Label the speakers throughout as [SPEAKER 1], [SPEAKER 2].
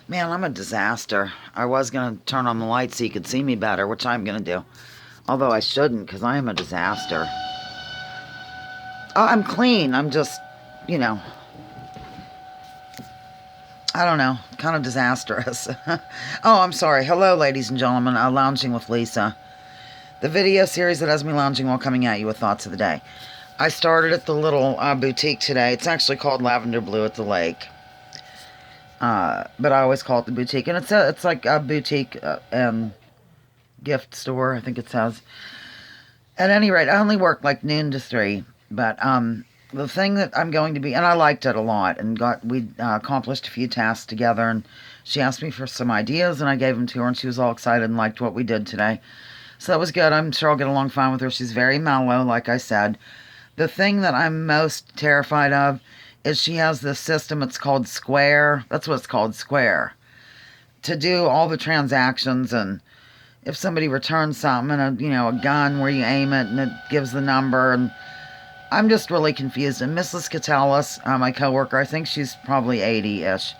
[SPEAKER 1] Man, I'm a disaster. I was going to turn on the light so you could see me better, which I'm going to do. Although I shouldn't, because I am a disaster. Oh, I'm clean. I'm just, you know, I don't know, kind of disastrous. Oh, I'm sorry. Hello, ladies and gentlemen. Lounging with Lisa. The video series that has me lounging while coming at you with thoughts of the day. I started at the little boutique today. It's actually called Lavender Blue at the Lake. But I always call it the boutique. And it's like a boutique and gift store, I think it says. At any rate, I only work like noon to 3. But the thing that I'm going to be, and I liked it a lot, and we accomplished a few tasks together, and she asked me for some ideas, and I gave them to her, and she was all excited and liked what we did today. So that was good. I'm sure I'll get along fine with her. She's very mellow, like I said. The thing that I'm most terrified of is she has this system. It's called Square. That's what it's called, Square. To do all the transactions, and if somebody returns something and a gun where you aim it and it gives the number, and I'm just really confused. And Mrs. Catalis, my coworker, I think she's probably 80-ish.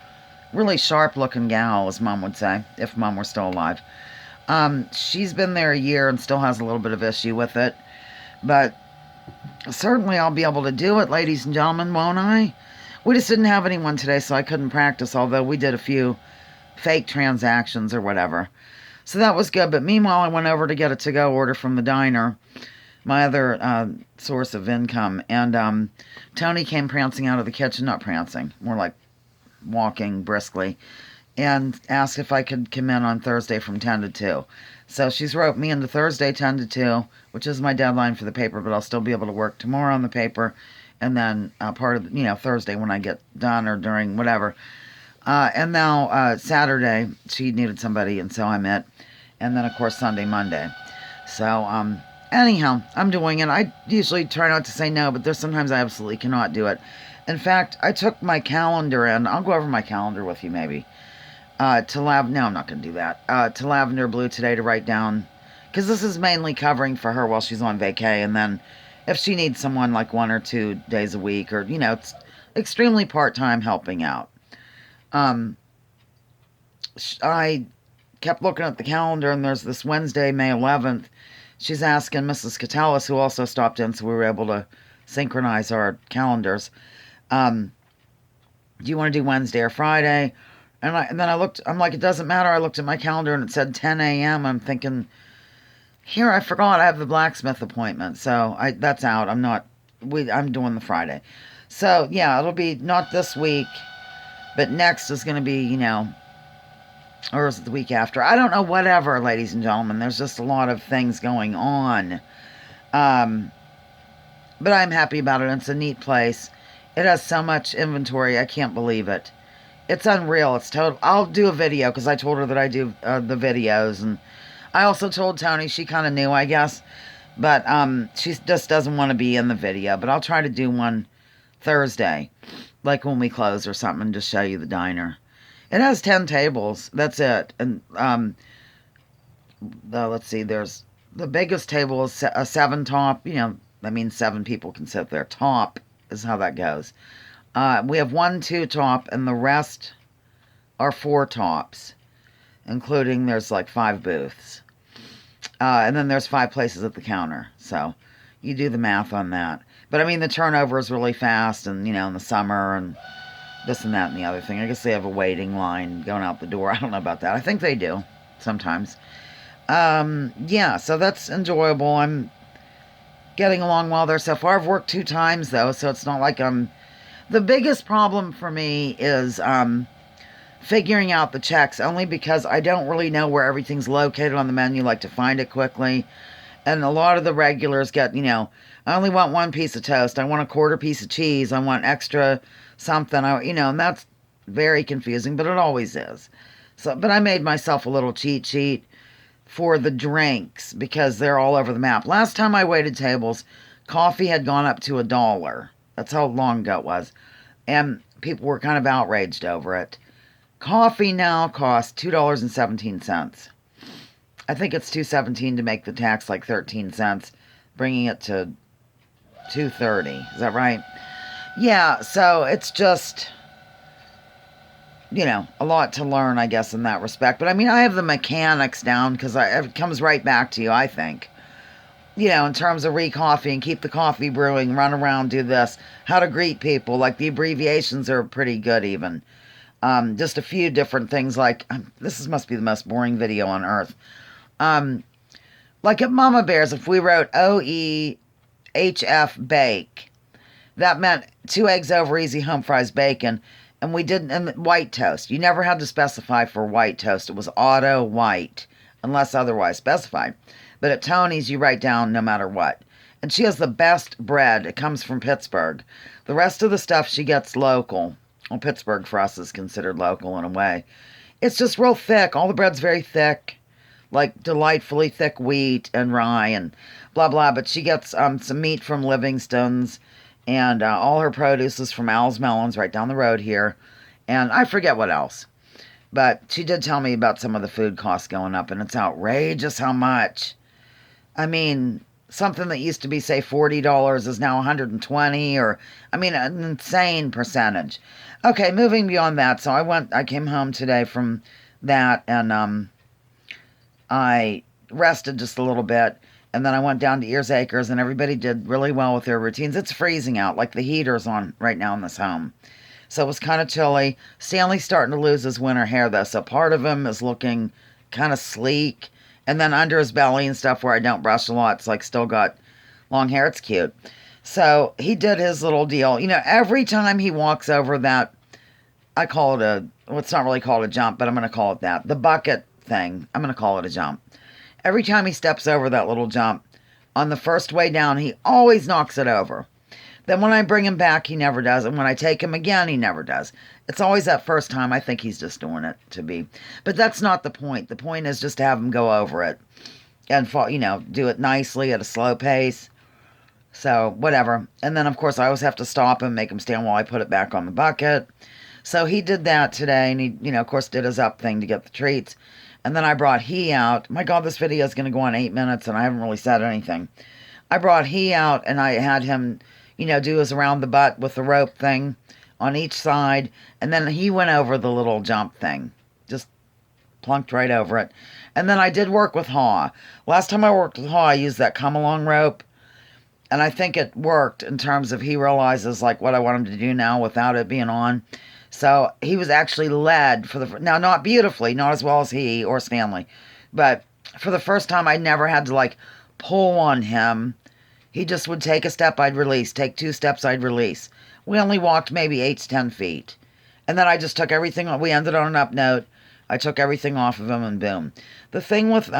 [SPEAKER 1] Really sharp-looking gal, as Mom would say, if Mom were still alive. She's been there a year and still has a little bit of issue with it. But certainly I'll be able to do it, ladies and gentlemen, won't I? We just didn't have anyone today, so I couldn't practice, although we did a few fake transactions or whatever. So that was good. But meanwhile, I went over to get a to-go order from the diner, my other source of income. And Tony came prancing out of the kitchen, not prancing, more like walking briskly, and asked if I could come in on Thursday from 10 to 2. So she's roped me into Thursday 10 to 2, which is my deadline for the paper, but I'll still be able to work tomorrow on the paper, and then part of, Thursday when I get done or during whatever. And now Saturday, she needed somebody, and so I'm it. And then, of course, Sunday, Monday. So, anyhow, I'm doing it. I usually try not to say no, but there's sometimes I absolutely cannot do it. In fact, I took my calendar in. I'll go over my calendar with you maybe. No, I'm not going to do that. To Lavender Blue today to write down, because this is mainly covering for her while she's on vacay, and then if she needs someone like 1 or 2 days a week, or it's extremely part-time helping out. I kept looking at the calendar, and there's this Wednesday, May 11th. She's asking Mrs. Catalis, who also stopped in, so we were able to synchronize our calendars. Do you want to do Wednesday or Friday? And then I looked, I'm like, it doesn't matter. I looked at my calendar and it said 10 a.m. I'm thinking, here, I forgot I have the blacksmith appointment. So that's out. I'm doing the Friday. So yeah, it'll be not this week, but next is going to be, or is it the week after? I don't know, whatever, ladies and gentlemen. There's just a lot of things going on. But I'm happy about it. It's a neat place. It has so much inventory. I can't believe it. It's unreal. It's total. I'll do a video because I told her that I do the videos, and I also told Tony. She kind of knew, I guess, but she just doesn't want to be in the video. But I'll try to do one Thursday, like when we close or something, and just show you the diner. It has 10 tables. That's it. And let's see. There's the biggest table is a 7 top. That means 7 people can sit there. Top is how that goes. We have 1, 2 top, and the rest are 4 tops, including there's like 5 booths. And then there's 5 places at the counter. So you do the math on that. But I mean, the turnover is really fast, and in the summer, and this and that and the other thing. I guess they have a waiting line going out the door. I don't know about that. I think they do sometimes. Yeah, so that's enjoyable. I'm getting along well there so far. I've worked 2 times though, so it's not like I'm. The biggest problem for me is figuring out the checks, only because I don't really know where everything's located on the menu, like to find it quickly. And a lot of the regulars get, I only want 1 piece of toast. I want a quarter piece of cheese. I want extra something. And that's very confusing, but it always is. So, but I made myself a little cheat sheet for the drinks because they're all over the map. Last time I waited tables, coffee had gone up to $1. That's how long ago it was. And people were kind of outraged over it. Coffee now costs $2.17. I think it's $2.17 to make the tax like 13 cents, bringing it to $2.30. Is that right? Yeah, so it's just a lot to learn, I guess, in that respect. But I mean, I have the mechanics down because it comes right back to you, I think. In terms of re-coffee and keep the coffee brewing, run around, do this, how to greet people. Like the abbreviations are pretty good, even. Just a few different things like, this must be the most boring video on earth. Like at Mama Bear's, if we wrote OEHF bake, that meant 2 eggs over easy home fries bacon. And we didn't, and white toast. You never had to specify for white toast. It was auto white, unless otherwise specified. But at Tony's, you write down no matter what. And she has the best bread. It comes from Pittsburgh. The rest of the stuff she gets local. Well, Pittsburgh for us is considered local in a way. It's just real thick. All the bread's very thick, like delightfully thick wheat and rye and blah, blah. But she gets some meat from Livingston's. And all her produce is from Al's Melons right down the road here. And I forget what else. But she did tell me about some of the food costs going up. And it's outrageous how much. I mean, something that used to be, say, $40 is now $120. Or, I mean, an insane percentage. Okay, moving beyond that. So I came home today from that. And I rested just a little bit. And then I went down to Ears Acres, and everybody did really well with their routines. It's freezing out, like the heater's on right now in this home. So it was kind of chilly. Stanley's starting to lose his winter hair, though. So part of him is looking kind of sleek. And then under his belly and stuff where I don't brush a lot, it's like still got long hair. It's cute. So he did his little deal. Every time he walks over that, I call it well, it's not really called a jump, but I'm going to call it that. The bucket thing, I'm going to call it a jump. Every time he steps over that little jump, on the first way down, he always knocks it over. Then when I bring him back, he never does. And when I take him again, he never does. It's always that first time. I think he's just doing it to be. But that's not the point. The point is just to have him go over it. And, do it nicely at a slow pace. So, whatever. And then, of course, I always have to stop him, make him stand while I put it back on the bucket. So he did that today. And he, of course, did his up thing to get the treats. And then I brought he out. My God, this video is going to go on 8 minutes, and I haven't really said anything. I brought he out, and I had him, do his around the butt with the rope thing on each side. And then he went over the little jump thing. Just plunked right over it. And then I did work with Haw. Last time I worked with Haw, I used that come-along rope. And I think it worked in terms of he realizes, like, what I want him to do now without it being on. So he was actually led now not beautifully, not as well as he or Stanley, but for the first time I never had to like pull on him. He just would take a step, I'd release, take 2 steps, I'd release. We only walked maybe 8 to 10 feet. And then I just took everything, we ended on an up note. I took everything off of him and boom. The thing with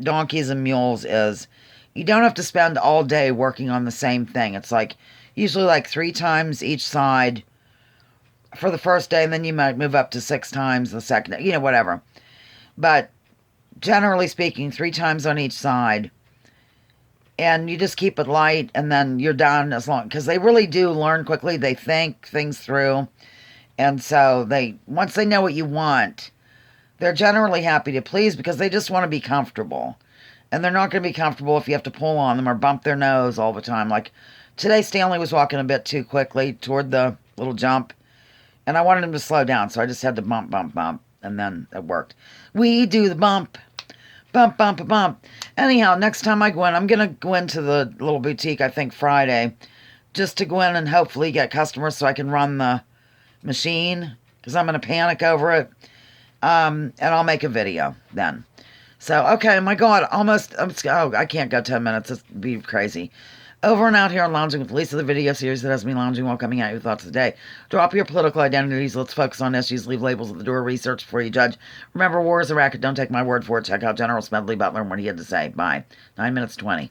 [SPEAKER 1] donkeys and mules is you don't have to spend all day working on the same thing. It's like usually like 3 times each side for the first day, and then you might move up to 6 times the second day, whatever. But generally speaking, 3 times on each side. And you just keep it light, and then you're done as long, because they really do learn quickly. They think things through. And so once they know what you want, they're generally happy to please because they just want to be comfortable. And they're not going to be comfortable if you have to pull on them or bump their nose all the time. Like today, Stanley was walking a bit too quickly toward the little jump. And I wanted him to slow down, so I just had to bump, bump, bump. And then it worked. We do the bump. Bump, bump, bump. Anyhow, next time I go in, I'm going to go into the little boutique, I think Friday, just to go in and hopefully get customers so I can run the machine, because I'm going to panic over it. And I'll make a video then. So, okay, my God, I can't go 10 minutes. It'd be crazy. Over and out here on Lounging with Lisa, the video series that has me lounging while coming at your thoughts of the day. Drop your political identities. Let's focus on issues. Leave labels at the door. Research before you judge. Remember, war is a racket. Don't take my word for it. Check out General Smedley Butler and what he had to say. Bye. 9 minutes 20.